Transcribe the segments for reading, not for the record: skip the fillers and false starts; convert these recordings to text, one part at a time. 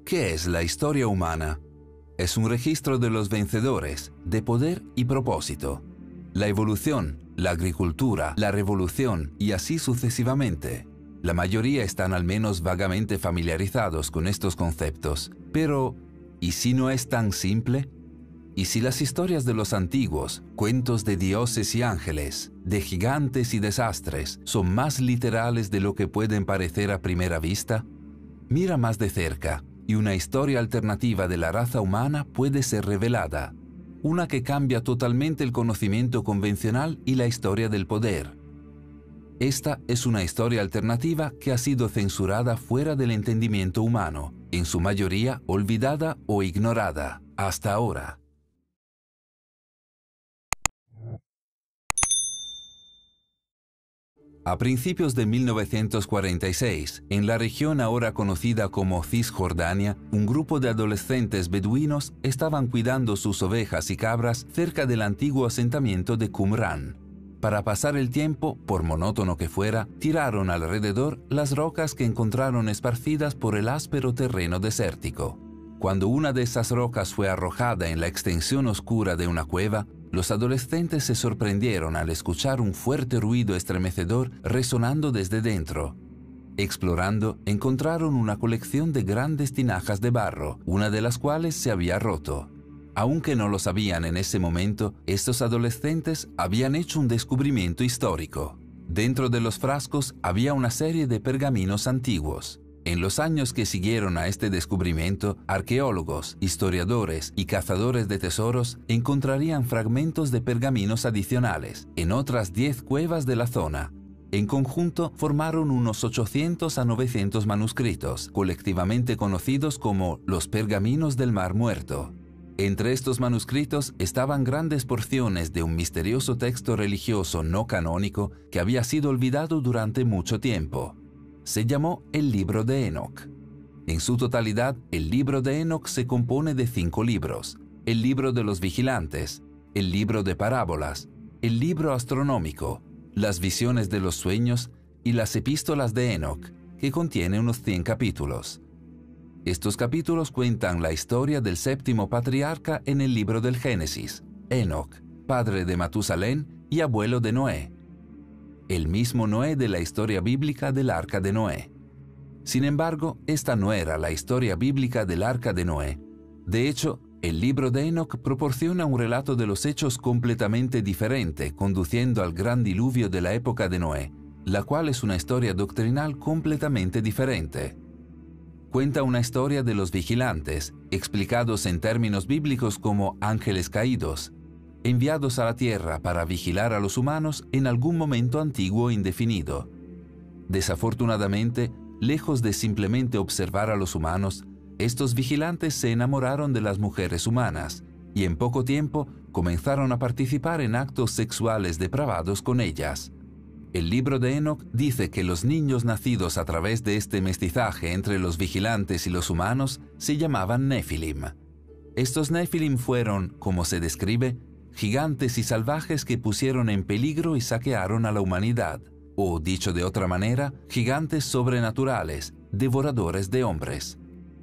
¿Qué es la historia humana? Es un registro de los vencedores, de poder y propósito. La evolución, la agricultura, la revolución y así sucesivamente. La mayoría están al menos vagamente familiarizados con estos conceptos. Pero, ¿y si no es tan simple? ¿Y si las historias de los antiguos, cuentos de dioses y ángeles, de gigantes y desastres, son más literales de lo que pueden parecer a primera vista? Mira más de cerca, y una historia alternativa de la raza humana puede ser revelada. Una que cambia totalmente el conocimiento convencional y la historia del poder. Esta es una historia alternativa que ha sido censurada fuera del entendimiento humano, en su mayoría olvidada o ignorada, hasta ahora. A principios de 1946, en la región ahora conocida como Cisjordania, un grupo de adolescentes beduinos estaban cuidando sus ovejas y cabras cerca del antiguo asentamiento de Qumran. Para pasar el tiempo, por monótono que fuera, tiraron alrededor las rocas que encontraron esparcidas por el áspero terreno desértico. Cuando una de esas rocas fue arrojada en la extensión oscura de una cueva, los adolescentes se sorprendieron al escuchar un fuerte ruido estremecedor resonando desde dentro. Explorando, encontraron una colección de grandes tinajas de barro, una de las cuales se había roto. Aunque no lo sabían en ese momento, estos adolescentes habían hecho un descubrimiento histórico. Dentro de los frascos había una serie de pergaminos antiguos. En los años que siguieron a este descubrimiento, arqueólogos, historiadores y cazadores de tesoros encontrarían fragmentos de pergaminos adicionales en otras 10 cuevas de la zona. En conjunto formaron unos 800 a 900 manuscritos, colectivamente conocidos como los pergaminos del Mar Muerto. Entre estos manuscritos estaban grandes porciones de un misterioso texto religioso no canónico que había sido olvidado durante mucho tiempo. Se llamó el Libro de Enoc. En su totalidad, el Libro de Enoc se compone de 5 libros: el Libro de los Vigilantes, el Libro de Parábolas, el Libro Astronómico, las Visiones de los Sueños y las Epístolas de Enoc, que contiene unos 100 capítulos. Estos capítulos cuentan la historia del 7º patriarca en el libro del Génesis, Enoc, padre de Matusalén y abuelo de Noé. El mismo Noé de la historia bíblica del Arca de Noé. Sin embargo, esta no era la historia bíblica del Arca de Noé. De hecho, el libro de Enoc proporciona un relato de los hechos completamente diferente, conduciendo al gran diluvio de la época de Noé, la cual es una historia doctrinal completamente diferente. Cuenta una historia de los vigilantes, explicados en términos bíblicos como ángeles caídos, enviados a la tierra para vigilar a los humanos en algún momento antiguo e indefinido. Desafortunadamente, lejos de simplemente observar a los humanos, estos vigilantes se enamoraron de las mujeres humanas y en poco tiempo comenzaron a participar en actos sexuales depravados con ellas. El libro de Enoc dice que los niños nacidos a través de este mestizaje entre los vigilantes y los humanos se llamaban Nefilim. Estos Nefilim fueron, como se describe, gigantes y salvajes que pusieron en peligro y saquearon a la humanidad, o, dicho de otra manera, gigantes sobrenaturales, devoradores de hombres.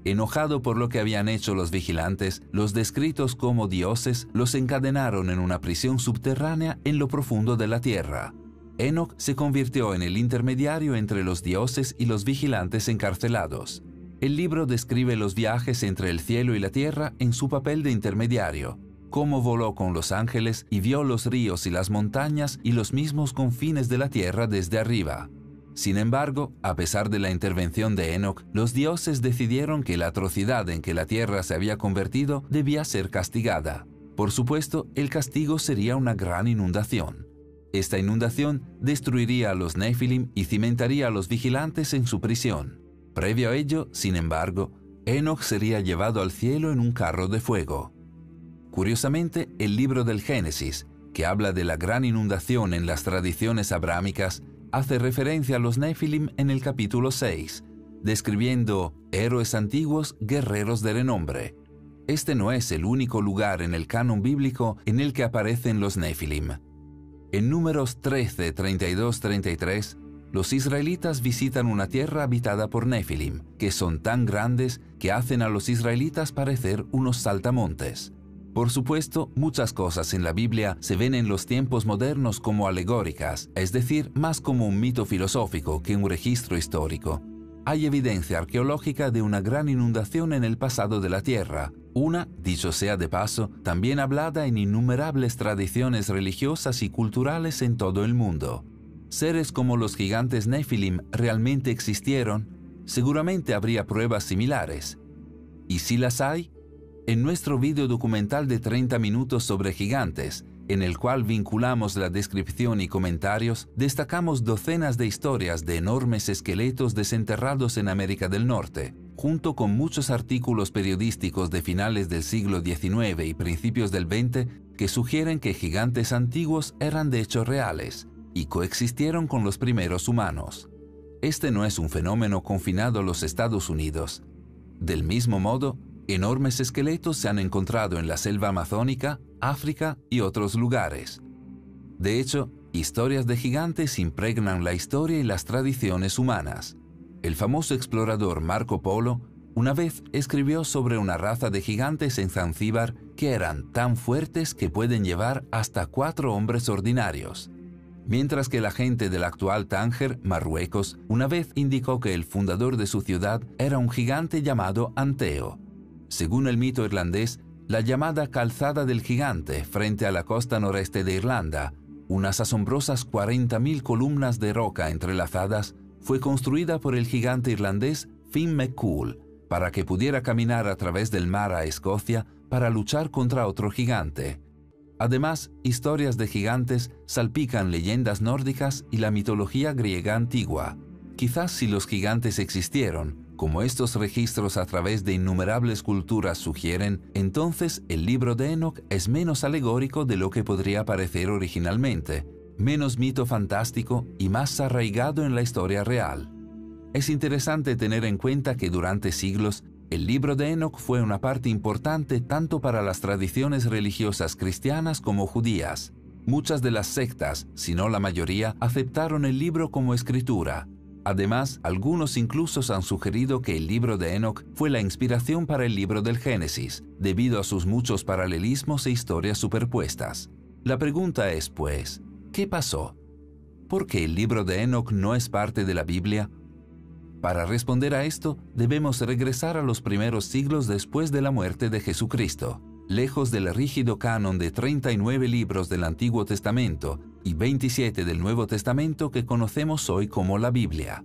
Enojado por lo que habían hecho los vigilantes, los descritos como dioses los encadenaron en una prisión subterránea en lo profundo de la tierra. Enoc se convirtió en el intermediario entre los dioses y los vigilantes encarcelados. El libro describe los viajes entre el cielo y la tierra en su papel de intermediario, cómo voló con los ángeles y vio los ríos y las montañas y los mismos confines de la tierra desde arriba. Sin embargo, a pesar de la intervención de Enoc, los dioses decidieron que la atrocidad en que la tierra se había convertido debía ser castigada. Por supuesto, el castigo sería una gran inundación. Esta inundación destruiría a los Nefilim y cimentaría a los vigilantes en su prisión. Previo a ello, sin embargo, Enoc sería llevado al cielo en un carro de fuego. Curiosamente, el libro del Génesis, que habla de la gran inundación en las tradiciones abrámicas, hace referencia a los Nefilim en el capítulo 6, describiendo héroes antiguos, guerreros de renombre. Este no es el único lugar en el canon bíblico en el que aparecen los Nefilim. En Números 13, 32, 33, los israelitas visitan una tierra habitada por Nefilim, que son tan grandes que hacen a los israelitas parecer unos saltamontes. Por supuesto, muchas cosas en la Biblia se ven en los tiempos modernos como alegóricas, es decir, más como un mito filosófico que un registro histórico. Hay evidencia arqueológica de una gran inundación en el pasado de la Tierra, una, dicho sea de paso, también hablada en innumerables tradiciones religiosas y culturales en todo el mundo. Seres como los gigantes Nefilim realmente existieron, seguramente habría pruebas similares. ¿Y si las hay? En nuestro video documental de 30 minutos sobre gigantes, en el cual vinculamos la descripción y comentarios, destacamos docenas de historias de enormes esqueletos desenterrados en América del Norte, junto con muchos artículos periodísticos de finales del siglo XIX y principios del XX que sugieren que gigantes antiguos eran de hecho reales y coexistieron con los primeros humanos. Este no es un fenómeno confinado a los Estados Unidos. Del mismo modo, enormes esqueletos se han encontrado en la selva amazónica, África y otros lugares. De hecho, historias de gigantes impregnan la historia y las tradiciones humanas. El famoso explorador Marco Polo una vez escribió sobre una raza de gigantes en Zanzíbar que eran tan fuertes que pueden llevar hasta 4 hombres ordinarios. Mientras que la gente del actual Tánger, Marruecos, una vez indicó que el fundador de su ciudad era un gigante llamado Anteo. Según el mito irlandés, la llamada Calzada del Gigante frente a la costa noreste de Irlanda, unas asombrosas 40.000 columnas de roca entrelazadas, fue construida por el gigante irlandés Finn McCool para que pudiera caminar a través del mar a Escocia para luchar contra otro gigante. Además, historias de gigantes salpican leyendas nórdicas y la mitología griega antigua. Quizás si los gigantes existieron, como estos registros a través de innumerables culturas sugieren, entonces el libro de Enoc es menos alegórico de lo que podría parecer originalmente, menos mito fantástico y más arraigado en la historia real. Es interesante tener en cuenta que durante siglos, el libro de Enoc fue una parte importante tanto para las tradiciones religiosas cristianas como judías. Muchas de las sectas, si no la mayoría, aceptaron el libro como escritura. Además, algunos incluso han sugerido que el libro de Enoc fue la inspiración para el libro del Génesis, debido a sus muchos paralelismos e historias superpuestas. La pregunta es, pues, ¿qué pasó? ¿Por qué el libro de Enoc no es parte de la Biblia? Para responder a esto, debemos regresar a los primeros siglos después de la muerte de Jesucristo, lejos del rígido canon de 39 libros del Antiguo Testamento y 27 del Nuevo Testamento que conocemos hoy como la Biblia.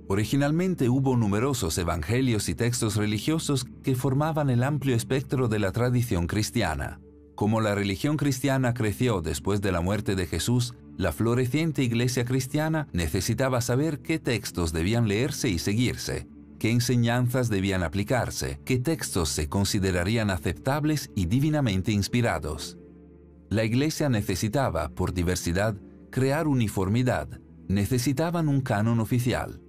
Originalmente hubo numerosos evangelios y textos religiosos que formaban el amplio espectro de la tradición cristiana. Como la religión cristiana creció después de la muerte de Jesús, la floreciente iglesia cristiana necesitaba saber qué textos debían leerse y seguirse, qué enseñanzas debían aplicarse, qué textos se considerarían aceptables y divinamente inspirados. La iglesia necesitaba, por diversidad, crear uniformidad, necesitaban un canon oficial.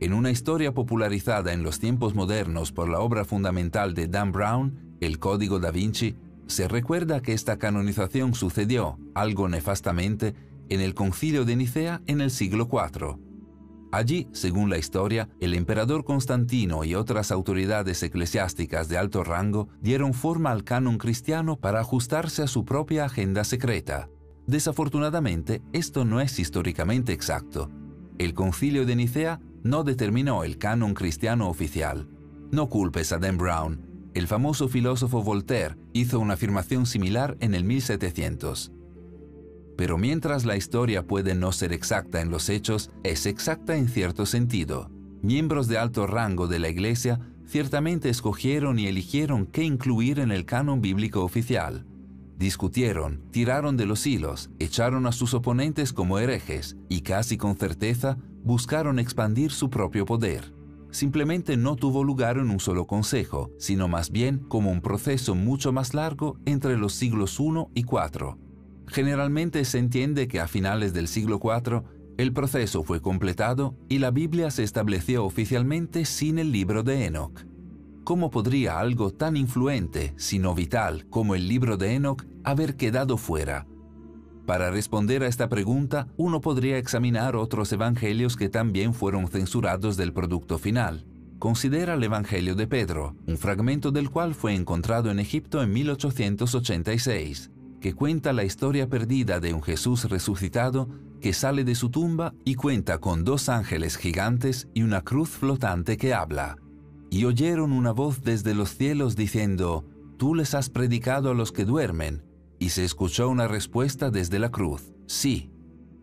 En una historia popularizada en los tiempos modernos por la obra fundamental de Dan Brown, El Código da Vinci, se recuerda que esta canonización sucedió, algo nefastamente, en el Concilio de Nicea en el siglo IV. Allí, según la historia, el emperador Constantino y otras autoridades eclesiásticas de alto rango dieron forma al canon cristiano para ajustarse a su propia agenda secreta. Desafortunadamente, esto no es históricamente exacto. El Concilio de Nicea no determinó el canon cristiano oficial. No culpes a Dan Brown. El famoso filósofo Voltaire hizo una afirmación similar en el 1700. Pero mientras la historia puede no ser exacta en los hechos, es exacta en cierto sentido. Miembros de alto rango de la Iglesia ciertamente escogieron y eligieron qué incluir en el canon bíblico oficial. Discutieron, tiraron de los hilos, echaron a sus oponentes como herejes y casi con certeza buscaron expandir su propio poder. Simplemente no tuvo lugar en un solo consejo, sino más bien como un proceso mucho más largo entre los siglos I y IV. Generalmente se entiende que a finales del siglo IV, el proceso fue completado y la Biblia se estableció oficialmente sin el libro de Enoc. ¿Cómo podría algo tan influente, sino vital, como el libro de Enoc haber quedado fuera? Para responder a esta pregunta, uno podría examinar otros evangelios que también fueron censurados del producto final. Considera el Evangelio de Pedro, un fragmento del cual fue encontrado en Egipto en 1886, que cuenta la historia perdida de un Jesús resucitado que sale de su tumba y cuenta con 2 ángeles gigantes y una cruz flotante que habla. Y oyeron una voz desde los cielos diciendo: «Tú les has predicado a los que duermen». Y se escuchó una respuesta desde la cruz: «Sí».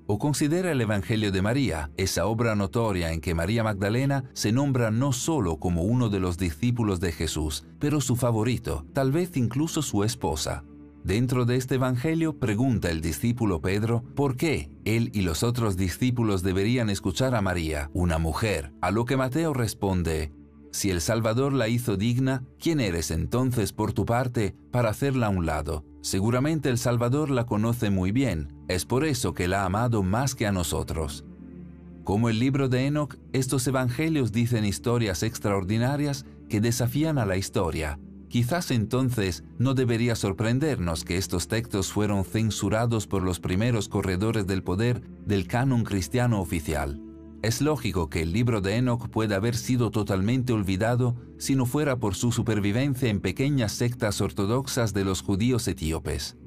O considera el Evangelio de María, esa obra notoria en que María Magdalena se nombra no solo como uno de los discípulos de Jesús, pero su favorito, tal vez incluso su esposa. Dentro de este Evangelio pregunta el discípulo Pedro por qué él y los otros discípulos deberían escuchar a María, una mujer, a lo que Mateo responde: «Si el Salvador la hizo digna, ¿quién eres entonces por tu parte para hacerla a un lado? Seguramente el Salvador la conoce muy bien, es por eso que la ha amado más que a nosotros». Como el libro de Enoc, estos evangelios dicen historias extraordinarias que desafían a la historia. Quizás entonces no debería sorprendernos que estos textos fueron censurados por los primeros corredores del poder del canon cristiano oficial. Es lógico que el libro de Enoc pueda haber sido totalmente olvidado si no fuera por su supervivencia en pequeñas sectas ortodoxas de los judíos etíopes.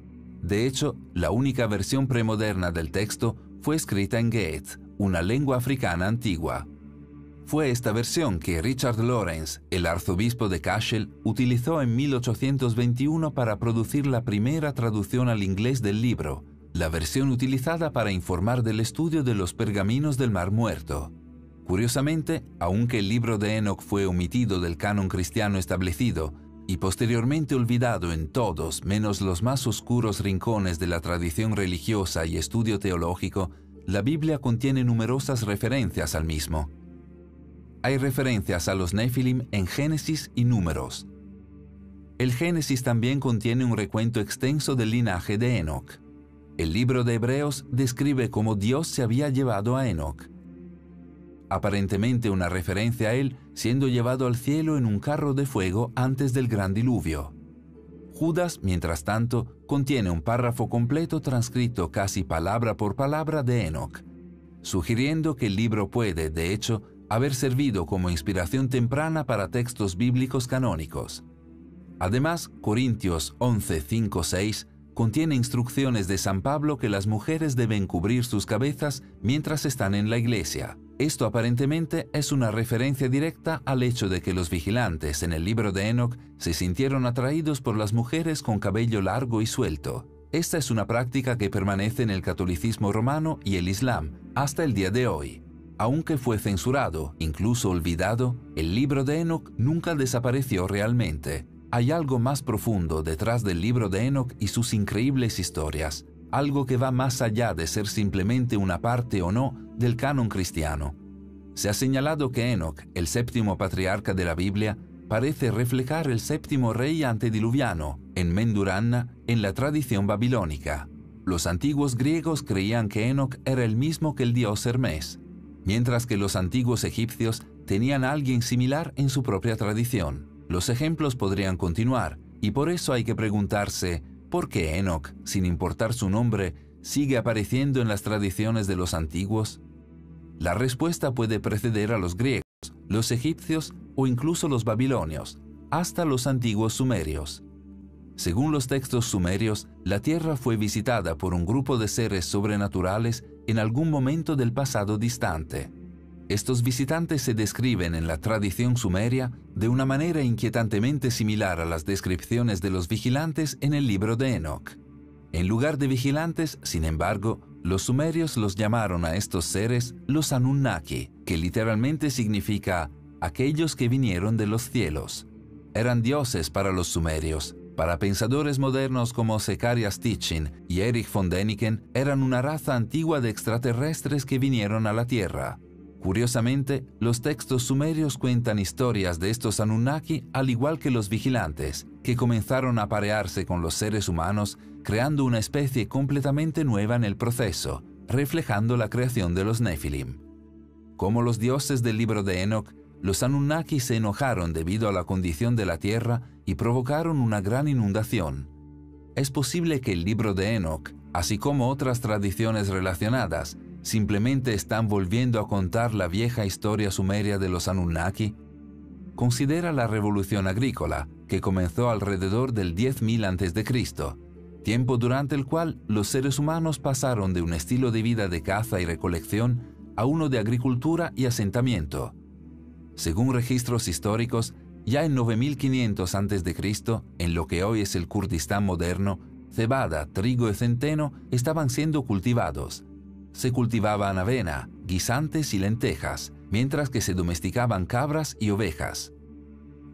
De hecho, la única versión premoderna del texto fue escrita en Ge'ez, una lengua africana antigua. Fue esta versión que Richard Lawrence, el arzobispo de Cashel, utilizó en 1821 para producir la primera traducción al inglés del libro, la versión utilizada para informar del estudio de los pergaminos del Mar Muerto. Curiosamente, aunque el libro de Enoc fue omitido del canon cristiano establecido y posteriormente olvidado en todos menos los más oscuros rincones de la tradición religiosa y estudio teológico, la Biblia contiene numerosas referencias al mismo. Hay referencias a los Nefilim en Génesis y Números. El Génesis también contiene un recuento extenso del linaje de Enoc. El libro de Hebreos describe cómo Dios se había llevado a Enoc. Aparentemente una referencia a él siendo llevado al cielo en un carro de fuego antes del gran diluvio. Judas, mientras tanto, contiene un párrafo completo transcrito casi palabra por palabra de Enoc, sugiriendo que el libro puede, de hecho, haber servido como inspiración temprana para textos bíblicos canónicos. Además, Corintios 11, 5, 6 contiene instrucciones de San Pablo que las mujeres deben cubrir sus cabezas mientras están en la iglesia. Esto aparentemente es una referencia directa al hecho de que los vigilantes en el libro de Enoc se sintieron atraídos por las mujeres con cabello largo y suelto. Esta es una práctica que permanece en el catolicismo romano y el Islam hasta el día de hoy. Aunque fue censurado, incluso olvidado, el libro de Enoc nunca desapareció realmente. Hay algo más profundo detrás del libro de Enoc y sus increíbles historias, algo que va más allá de ser simplemente una parte o no del canon cristiano. Se ha señalado que Enoc, el séptimo patriarca de la Biblia, parece reflejar el séptimo rey antediluviano, Enmenduranna, en la tradición babilónica. Los antiguos griegos creían que Enoc era el mismo que el dios Hermes, mientras que los antiguos egipcios tenían a alguien similar en su propia tradición. Los ejemplos podrían continuar, y por eso hay que preguntarse, ¿por qué Enoc, sin importar su nombre, sigue apareciendo en las tradiciones de los antiguos? La respuesta puede preceder a los griegos, los egipcios o incluso los babilonios, hasta los antiguos sumerios. Según los textos sumerios, la tierra fue visitada por un grupo de seres sobrenaturales en algún momento del pasado distante. Estos visitantes se describen en la tradición sumeria de una manera inquietantemente similar a las descripciones de los vigilantes en el libro de Enoc. En lugar de vigilantes, sin embargo, los sumerios los llamaron a estos seres los Anunnaki, que literalmente significa aquellos que vinieron de los cielos. Eran dioses para los sumerios. Para pensadores modernos como Zechariah Sitchin y Erich von Däniken, eran una raza antigua de extraterrestres que vinieron a la Tierra. Curiosamente, los textos sumerios cuentan historias de estos Anunnaki al igual que los vigilantes, que comenzaron a aparearse con los seres humanos, creando una especie completamente nueva en el proceso, reflejando la creación de los Nefilim. Como los dioses del libro de Enoc, los Anunnaki se enojaron debido a la condición de la tierra y provocaron una gran inundación. Es posible que el libro de Enoc así como otras tradiciones relacionadas, simplemente están volviendo a contar la vieja historia sumeria de los Anunnaki? Considera la revolución agrícola, que comenzó alrededor del 10.000 a.C., tiempo durante el cual los seres humanos pasaron de un estilo de vida de caza y recolección a uno de agricultura y asentamiento. Según registros históricos, ya en 9500 a.C., en lo que hoy es el Kurdistán moderno, cebada, trigo y centeno estaban siendo cultivados. Se cultivaban avena, guisantes y lentejas, mientras que se domesticaban cabras y ovejas.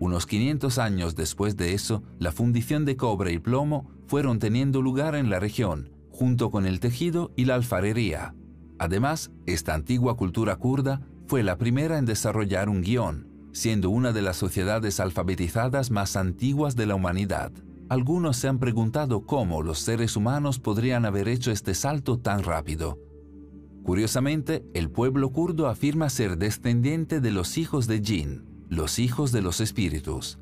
Unos 500 años después de eso, la fundición de cobre y plomo fueron teniendo lugar en la región, junto con el tejido y la alfarería. Además, esta antigua cultura kurda fue la primera en desarrollar un guión, siendo una de las sociedades alfabetizadas más antiguas de la humanidad. Algunos se han preguntado cómo los seres humanos podrían haber hecho este salto tan rápido. Curiosamente, el pueblo kurdo afirma ser descendiente de los hijos de Jin, los hijos de los espíritus.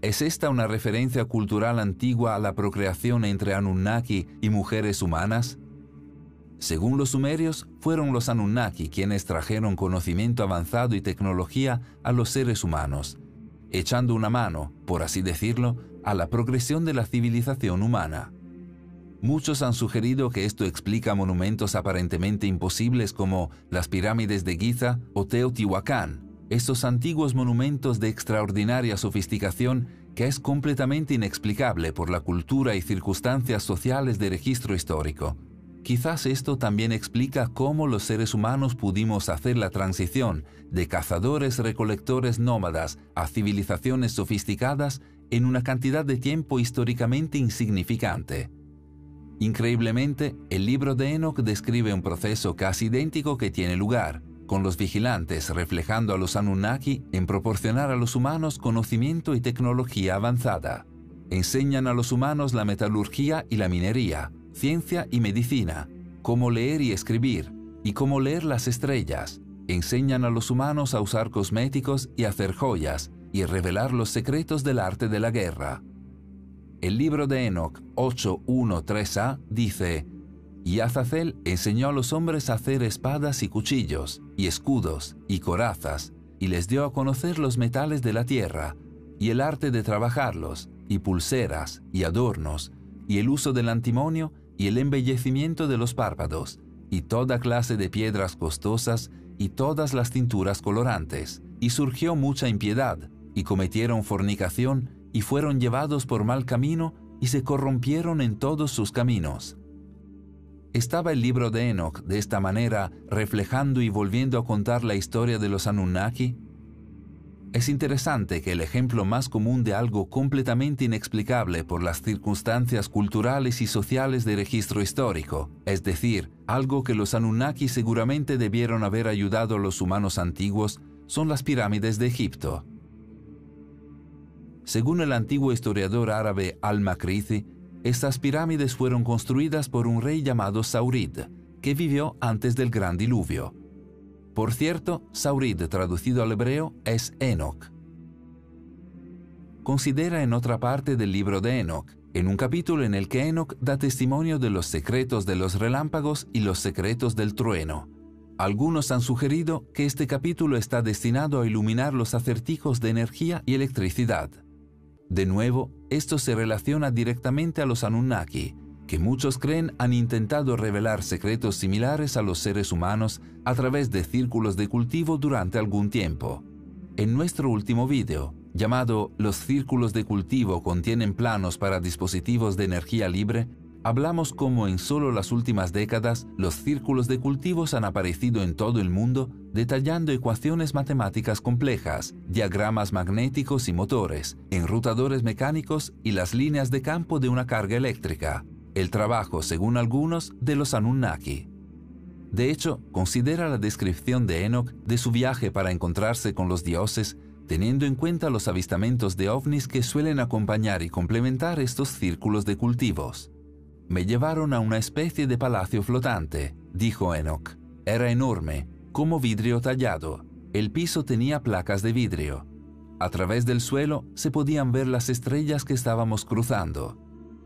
¿Es esta una referencia cultural antigua a la procreación entre Anunnaki y mujeres humanas? Según los sumerios, fueron los Anunnaki quienes trajeron conocimiento avanzado y tecnología a los seres humanos, echando una mano, por así decirlo, a la progresión de la civilización humana. Muchos han sugerido que esto explica monumentos aparentemente imposibles como las pirámides de Giza o Teotihuacán, estos antiguos monumentos de extraordinaria sofisticación que es completamente inexplicable por la cultura y circunstancias sociales de registro histórico. Quizás esto también explica cómo los seres humanos pudimos hacer la transición de cazadores-recolectores nómadas a civilizaciones sofisticadas en una cantidad de tiempo históricamente insignificante. Increíblemente, el libro de Enoch describe un proceso casi idéntico que tiene lugar, con los vigilantes reflejando a los Anunnaki en proporcionar a los humanos conocimiento y tecnología avanzada. Enseñan a los humanos la metalurgia y la minería, ciencia y medicina, cómo leer y escribir, y cómo leer las estrellas. Enseñan a los humanos a usar cosméticos y hacer joyas, y revelar los secretos del arte de la guerra. El libro de Enoch 8.1.3a dice: «Y Azazel enseñó a los hombres a hacer espadas y cuchillos, y escudos, y corazas, y les dio a conocer los metales de la tierra, y el arte de trabajarlos, y pulseras, y adornos, y el uso del antimonio, y el embellecimiento de los párpados, y toda clase de piedras costosas, y todas las tinturas colorantes. Y surgió mucha impiedad, y cometieron fornicación, y fueron llevados por mal camino, y se corrompieron en todos sus caminos». ¿Estaba el libro de Enoch de esta manera reflejando y volviendo a contar la historia de los Anunnaki? Es interesante que el ejemplo más común de algo completamente inexplicable por las circunstancias culturales y sociales de registro histórico, es decir, algo que los Anunnaki seguramente debieron haber ayudado a los humanos antiguos, son las pirámides de Egipto. Según el antiguo historiador árabe Al-Makrizi, estas pirámides fueron construidas por un rey llamado Saurid, que vivió antes del gran diluvio. Por cierto, Saurid traducido al hebreo es Enoch. Considera en otra parte del libro de Enoch, en un capítulo en el que Enoch da testimonio de los secretos de los relámpagos y los secretos del trueno. Algunos han sugerido que este capítulo está destinado a iluminar los acertijos de energía y electricidad. De nuevo, esto se relaciona directamente a los Anunnaki, que muchos creen han intentado revelar secretos similares a los seres humanos a través de círculos de cultivo durante algún tiempo. En nuestro último vídeo, llamado «Los círculos de cultivo contienen planos para dispositivos de energía libre», hablamos cómo en solo las últimas décadas los círculos de cultivos han aparecido en todo el mundo, detallando ecuaciones matemáticas complejas, diagramas magnéticos y motores, enrutadores mecánicos y las líneas de campo de una carga eléctrica, el trabajo, según algunos, de los Anunnaki. De hecho, considera la descripción de Enoch de su viaje para encontrarse con los dioses, teniendo en cuenta los avistamientos de ovnis que suelen acompañar y complementar estos círculos de cultivos. «Me llevaron a una especie de palacio flotante», dijo Enoch. «Era enorme, como vidrio tallado. El piso tenía placas de vidrio. A través del suelo se podían ver las estrellas que estábamos cruzando.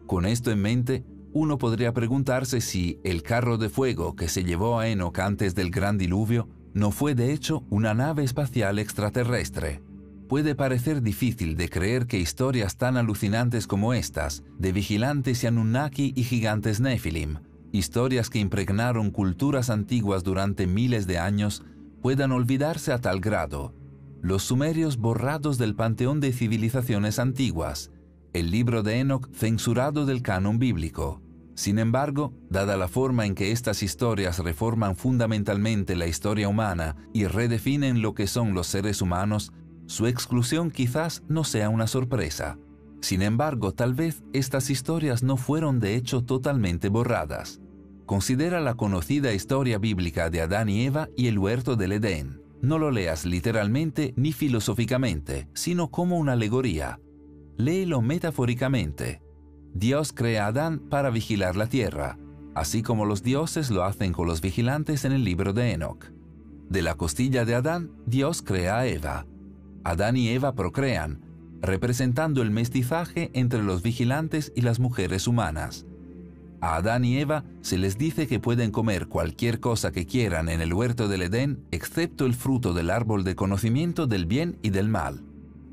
Con esto en mente, Uno podría preguntarse si el carro de fuego que se llevó a Enoc antes del gran diluvio no fue de hecho una nave espacial extraterrestre. Puede parecer difícil de creer que historias tan alucinantes como estas, de vigilantes y Anunnaki y gigantes Nephilim, historias que impregnaron culturas antiguas durante miles de años, puedan olvidarse a tal grado. Los sumerios borrados del panteón de civilizaciones antiguas, el libro de Enoc censurado del canon bíblico. Sin embargo, dada la forma en que estas historias reforman fundamentalmente la historia humana y redefinen lo que son los seres humanos, su exclusión quizás no sea una sorpresa. Sin embargo, tal vez estas historias no fueron de hecho totalmente borradas. Considera la conocida historia bíblica de Adán y Eva y el huerto del Edén. No lo leas literalmente ni filosóficamente, sino como una alegoría. Léelo metafóricamente. Dios crea a Adán para vigilar la tierra, así como los dioses lo hacen con los vigilantes en el libro de Enoc. De la costilla de Adán, Dios crea a Eva. Adán y Eva procrean, representando el mestizaje entre los vigilantes y las mujeres humanas. A Adán y Eva se les dice que pueden comer cualquier cosa que quieran en el huerto del Edén, excepto el fruto del árbol de conocimiento del bien y del mal.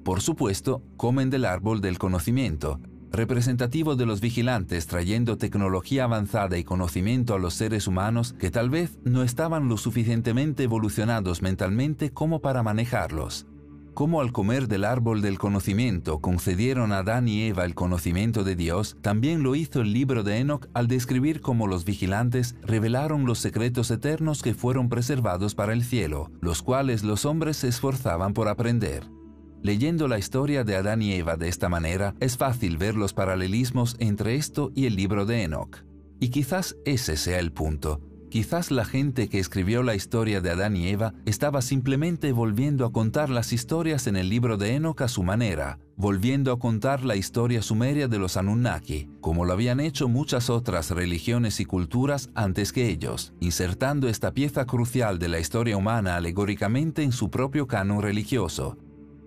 Por supuesto, comen del árbol del conocimiento, representativo de los vigilantes trayendo tecnología avanzada y conocimiento a los seres humanos que tal vez no estaban lo suficientemente evolucionados mentalmente como para manejarlos. Como al comer del árbol del conocimiento concedieron a Adán y Eva el conocimiento de Dios, también lo hizo el libro de Enoc al describir cómo los vigilantes revelaron los secretos eternos que fueron preservados para el cielo, los cuales los hombres se esforzaban por aprender. Leyendo la historia de Adán y Eva de esta manera, es fácil ver los paralelismos entre esto y el libro de Enoc. Y quizás ese sea el punto. Quizás la gente que escribió la historia de Adán y Eva estaba simplemente volviendo a contar las historias en el libro de Enoc a su manera, volviendo a contar la historia sumeria de los Anunnaki, como lo habían hecho muchas otras religiones y culturas antes que ellos, insertando esta pieza crucial de la historia humana alegóricamente en su propio canon religioso,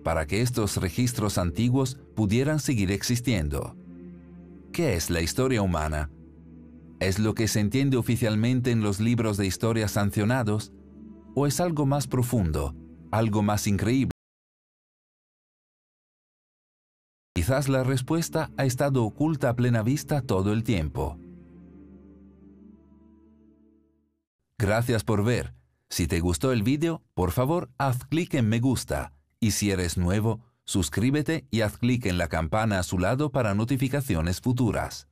para que estos registros antiguos pudieran seguir existiendo. ¿Qué es la historia humana? ¿Es lo que se entiende oficialmente en los libros de historia sancionados? ¿O es algo más profundo, algo más increíble? Quizás la respuesta ha estado oculta a plena vista todo el tiempo. Gracias por ver. Si te gustó el vídeo, por favor, haz clic en me gusta. Y si eres nuevo, suscríbete y haz clic en la campana a su lado para notificaciones futuras.